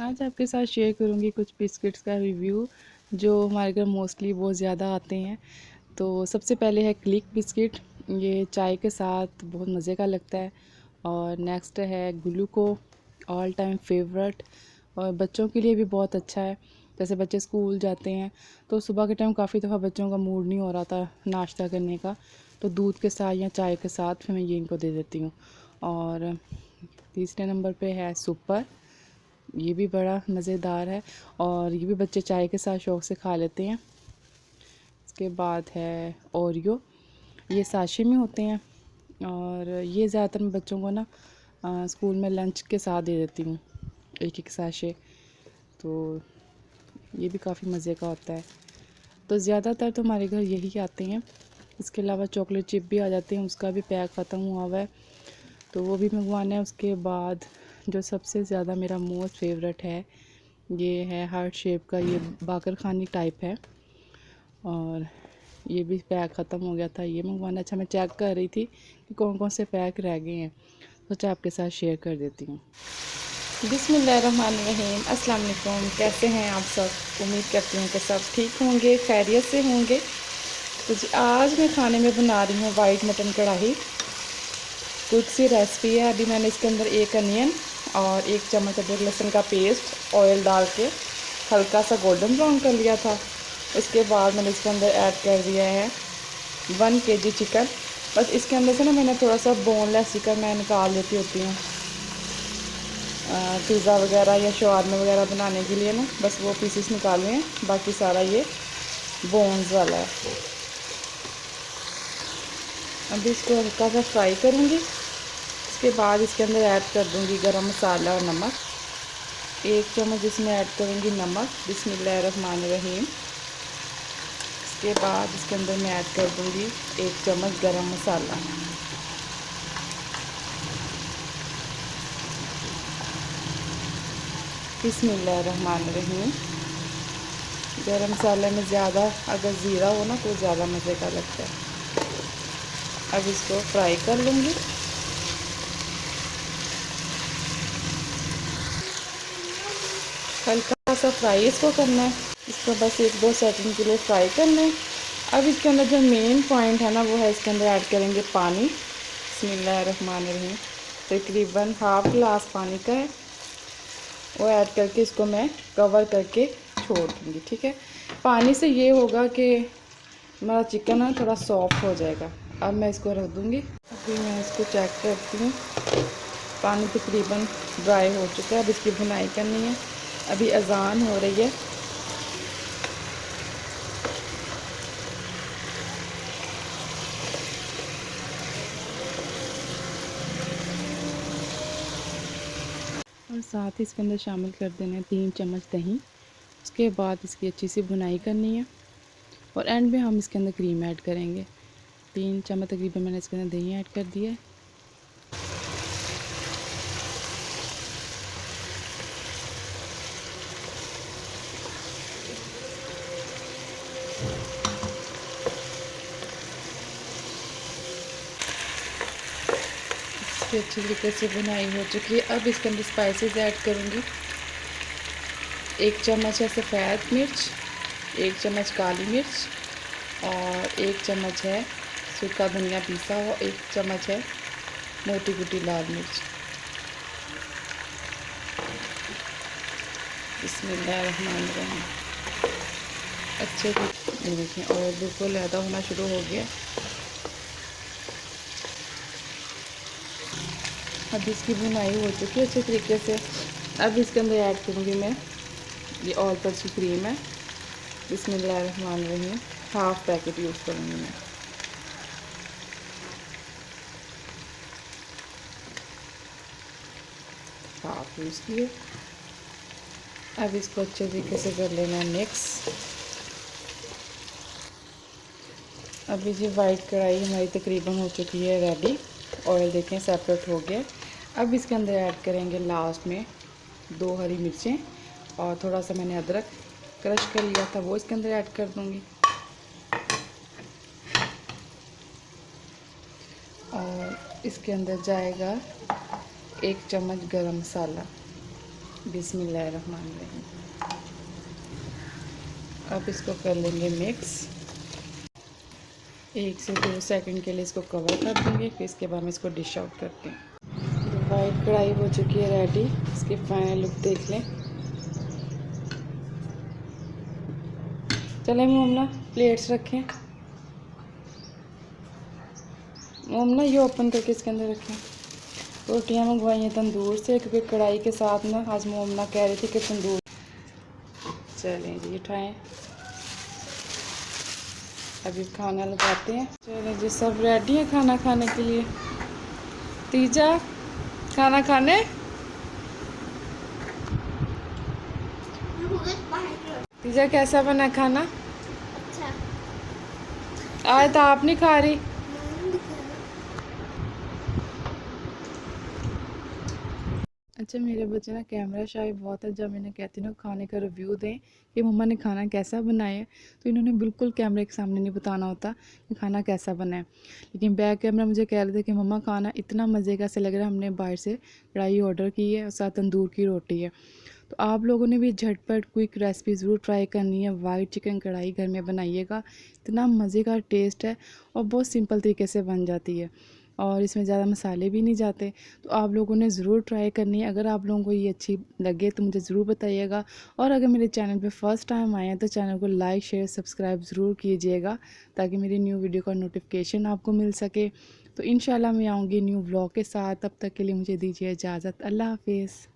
आज आपके साथ शेयर करूँगी कुछ बिस्किट्स का रिव्यू जो हमारे घर मोस्टली बहुत ज़्यादा आते हैं। तो सबसे पहले है क्लिक बिस्किट। ये चाय के साथ बहुत मज़े का लगता है। और नेक्स्ट है ग्लूको, ऑल टाइम फेवरेट, और बच्चों के लिए भी बहुत अच्छा है। जैसे बच्चे स्कूल जाते हैं तो सुबह के टाइम काफ़ी दफ़ा बच्चों का मूड नहीं हो रहा था नाश्ता करने का, तो दूध के साथ या चाय के साथ फिर मैं ये इनको दे देती हूँ। और तीसरे नंबर पे है सुपर। ये भी बड़ा मज़ेदार है और ये भी बच्चे चाय के साथ शौक़ से खा लेते हैं। इसके बाद है ओरियो। ये साशे में होते हैं और ये ज़्यादातर मैं बच्चों को ना स्कूल में लंच के साथ दे देती हूँ, एक एक साशे। तो ये भी काफ़ी मज़े का होता है। तो ज़्यादातर तो हमारे घर यही आते हैं। इसके अलावा चॉकलेट चिप भी आ जाते हैं, उसका भी पैक ख़त्म हुआ हुआ है तो वो भी मंगवाना है। उसके बाद जो सबसे ज़्यादा मेरा मोस्ट फेवरेट है, ये है हार्ट शेप का, ये बाकर खानी टाइप है और ये भी पैक ख़त्म हो गया था, ये मंगवाना। अच्छा, मैं चेक कर रही थी कि कौन कौन से पैक रह गए हैं, सोचा आपके साथ शेयर कर देती हूँ। बिस्मिल्लाहिर्रहमानिर्रहीम, अस्सलाम वालेकुम। कैसे हैं आप सब? उम्मीद करती हूँ कि सब ठीक होंगे, खैरियत से होंगे। तो जी आज मैं खाने में बना रही हूँ वाइट मटन कढ़ाई। क्विक सी रेसिपी है। अभी मैंने इसके अंदर एक अनियन और एक चम्मच अदरक लहसुन का पेस्ट ऑयल डाल के हल्का सा गोल्डन ब्राउन कर लिया था। उसके बाद मैंने इसके अंदर ऐड कर दिया है 1 kg चिकन। बस इसके अंदर से ना मैंने थोड़ा सा बोनलेस चिकन मैं निकाल लेती होती हूँ पिज़्ज़ा वगैरह या शवारमा वगैरह बनाने के लिए ना, बस वो पीसेस निकाले हैं, बाकी सारा ये बोन्स वाला है। अभी इसको हल्का सा फ्राई करूँगी। इसके बाद इसके अंदर ऐड कर दूँगी गरम मसाला और नमक। 1 चम्मच इसमें ऐड करूँगी नमक, बिस्मिल्लाहिर्रहमानिर्रहीम। इसके बाद इसके अंदर मैं ऐड कर दूँगी 1 चम्मच गरम मसाला। बिस्मिल्लाहिर्रहमानिर्रहीम। गरम मसाले में ज़्यादा अगर ज़ीरा हो ना तो ज़्यादा मज़े का लगता है। अब इसको फ्राई कर लूँगी। हल्का सा फ्राई इसको करना है, इसको बस 1-2 सेकंड के लिए फ्राई करना है। अब इसके अंदर जो मेन पॉइंट है ना वो है, इसके अंदर ऐड करेंगे पानी। बिस्मिल्लाहिर्रहमानिर्रहीम। तकरीबन हाफ़ गिलास पानी का है, वो ऐड करके इसको मैं कवर करके छोड़ दूँगी। ठीक है, पानी से ये होगा कि हमारा चिकन ना थोड़ा सॉफ्ट हो जाएगा। अब मैं इसको रख दूँगी। अभी मैं इसको चेक करती हूँ, पानी तकरीबन ड्राई हो चुका है। अब इसकी भुनाई करनी है। अभी अज़ान हो रही है। और साथ ही इसके अंदर शामिल कर देना है 3 चम्मच दही। उसके बाद इसकी अच्छी सी भुनाई करनी है और एंड में हम इसके अंदर क्रीम ऐड करेंगे। 3 चम्मच तकरीबन मैंने इसके अंदर दही ऐड कर दिया है। इसकी अच्छी तरीके से भुनाई हो चुकी है। अब इसके अंदर स्पाइसेस ऐड करूँगी। 1 चम्मच है सफ़ेद मिर्च, 1 चम्मच काली मिर्च और 1 चम्मच है सूखा धनिया पीसा हुआ, 1 चम्मच है मोटी कुटी लाल मिर्च। बिस्मिल्लाहिर्रहमानिर्रहीम। अच्छे से ये देखें ऑयल बिल्कुल ज़्यादा होना शुरू हो गया। अब इसकी भुनाई हो चुकी है अच्छे तरीके से। अब इसके अंदर ऐड करूँगी मैं ये ऑल पर्पस की क्रीम है। बिस्मिल्लाहिर्रहमानिर्रहीम। हाफ़ पैकेट यूज़ करूँगी मैं। हाफ़ यूज़ किए। अब इसको अच्छे तरीके से कर लेना है मिक्स। अभी जी वाइट कढ़ाई हमारी तकरीबन हो चुकी है रेडी। ऑयल देखें सेपरेट हो गया। अब इसके अंदर ऐड करेंगे लास्ट में 2 हरी मिर्चें और थोड़ा सा मैंने अदरक क्रश कर लिया था, वो इसके अंदर ऐड कर दूँगी। और इसके अंदर जाएगा 1 चम्मच गरम मसाला। बिस्मिल्लाहिर्रहमानिर्रहीम। अब इसको कर लेंगे मिक्स। 1 से 2 सेकंड के लिए इसको कवर कर देंगे, फिर इसके बाद में इसको डिश आउट करते हैं। वाइट कढ़ाई हो चुकी है रेडी। इसकी फाइनल लुक देख लें। चलें मोमना, प्लेट्स रखें। मोमना ये ओपन करके इसके अंदर रखें। रोटियां मंगवाई हैं तंदूर से, क्योंकि कढ़ाई के साथ ना आज मोमना कह रही थी कि तंदूर। चलें जी उठाएं, अभी खाना लगाते हैं। चलें जी, सब रेडी है खाना खाने के लिए। तीजा खाना खाने। तीजा कैसा बना खाना? अच्छा। आज तो आप नहीं खा रही। अच्छा, मेरे बच्चे ना कैमरा शाय बहुत है। जब मैंने कहती हूँ ना खाने का रिव्यू दें कि मम्मा ने खाना कैसा बनाया है, तो इन्होंने बिल्कुल कैमरे के सामने नहीं बताना होता कि खाना कैसा बना है। लेकिन बैक कैमरा मुझे कह रहे थे कि मम्मा खाना इतना मज़े का से लग रहा है, हमने बाहर से कढ़ाई ऑर्डर की है और साथ तंदूर की रोटी है। तो आप लोगों ने भी झटपट क्विक रेसिपी ज़रूर ट्राई करनी है। वाइट चिकन कढ़ाई घर में बनाइएगा, इतना मज़े का टेस्ट है और बहुत सिंपल तरीके से बन जाती है और इसमें ज़्यादा मसाले भी नहीं जाते। तो आप लोगों ने ज़रूर ट्राई करनी है। अगर आप लोगों को ये अच्छी लगे तो मुझे ज़रूर बताइएगा, और अगर मेरे चैनल पे फर्स्ट टाइम आए हैं तो चैनल को लाइक शेयर सब्सक्राइब ज़रूर कीजिएगा, ताकि मेरी न्यू वीडियो का नोटिफिकेशन आपको मिल सके। तो इंशाल्लाह मैं आऊँगी न्यू व्लॉग के साथ। तब तक के लिए मुझे दीजिए इजाज़त। अल्लाह हाफिज़।